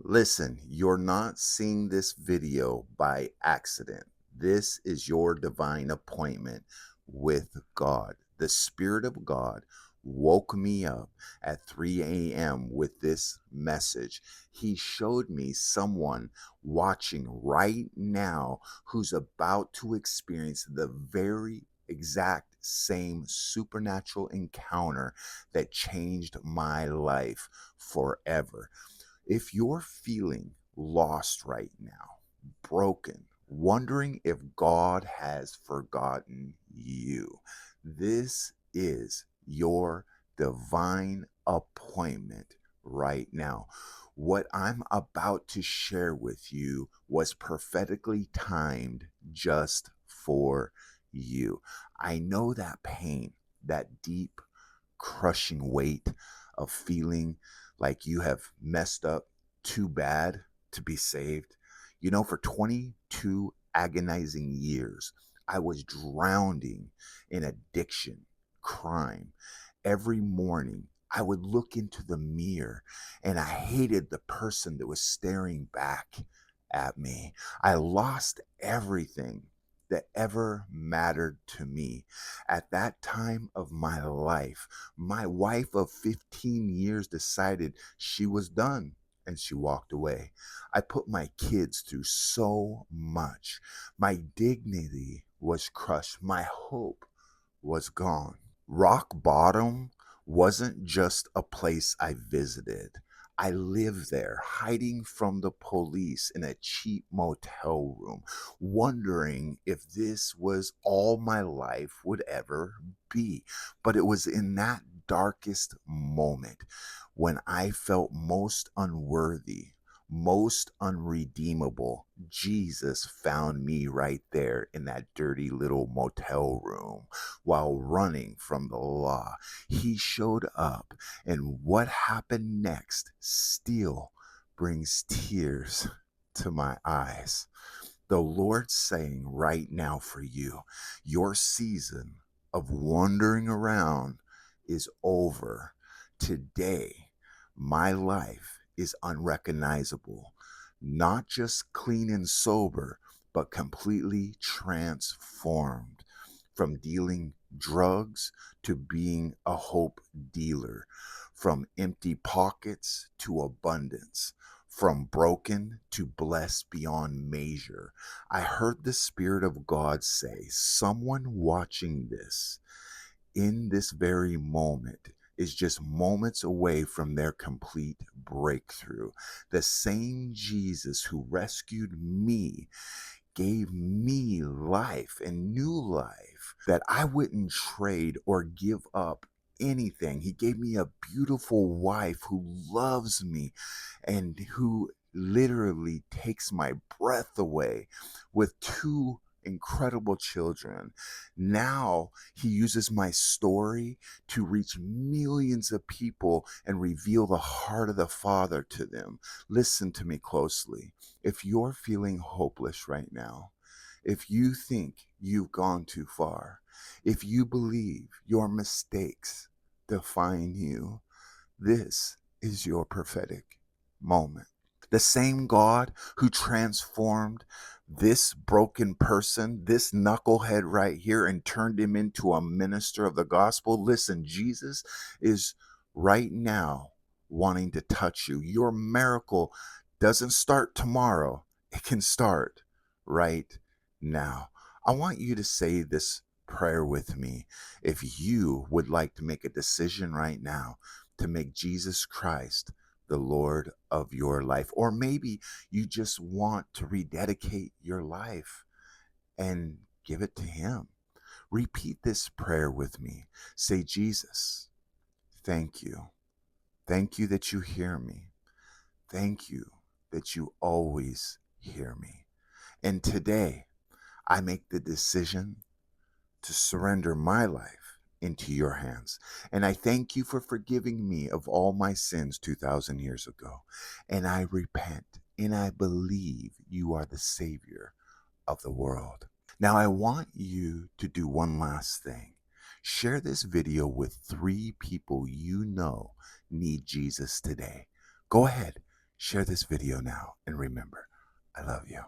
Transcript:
Listen, you're not seeing this video by accident. This is your divine appointment with God. The Spirit of God woke me up at 3 a.m. with this message. He showed me someone watching right now who's about to experience the very exact same supernatural encounter that changed my life forever. If you're feeling lost right now, broken, wondering if God has forgotten you, this is your divine appointment right now. What I'm about to share with you was prophetically timed just for you. I know that pain, that deep, crushing weight of feeling like you have messed up too bad to be saved. You know, for 22 agonizing years, I was drowning in addiction, crime. Every morning, I would look into the mirror and I hated the person that was staring back at me. I lost everything that ever mattered to me. At that time of my life, my wife of 15 years decided she was done and she walked away. I put my kids through so much. My dignity was crushed. My hope was gone. Rock bottom wasn't just a place I visited. I lived there, hiding from the police in a cheap motel room, wondering if this was all my life would ever be. But it was in that darkest moment when I felt most unworthy, most unredeemable. Jesus found me right there in that dirty little motel room while running from the law. He showed up, and what happened next still brings tears to my eyes. The Lord's saying right now for you, your season of wandering around is over. Today, my life is unrecognizable, not just clean and sober, but completely transformed from dealing drugs to being a hope dealer, from empty pockets to abundance, from broken to blessed beyond measure. I heard the Spirit of God say, someone watching this in this very moment is just moments away from their complete breakthrough. The same Jesus who rescued me gave me life and new life that I wouldn't trade or give up anything. He gave me a beautiful wife who loves me and who literally takes my breath away with two incredible children. Now he uses my story to reach millions of people and reveal the heart of the Father to them. Listen to me closely. If you're feeling hopeless right now, if you think you've gone too far, if you believe your mistakes define you, this is your prophetic moment. The same God who transformed this broken person, this knucklehead right here, and turned him into a minister of the gospel. Listen, Jesus is right now wanting to touch you. Your miracle doesn't start tomorrow, it can start right now. I want you to say this prayer with me if you would like to make a decision right now to make Jesus Christ the Lord of your life. Or maybe you just want to rededicate your life and give it to Him. Repeat this prayer with me. Say, Jesus, thank you. Thank you that you hear me. Thank you that you always hear me. And today, I make the decision to surrender my life into your hands. And I thank you for forgiving me of all my sins 2,000 years ago. And I repent and I believe you are the Savior of the world. Now, I want you to do one last thing. Share this video with 3 people you know need Jesus today. Go ahead. Share this video now, and remember, I love you.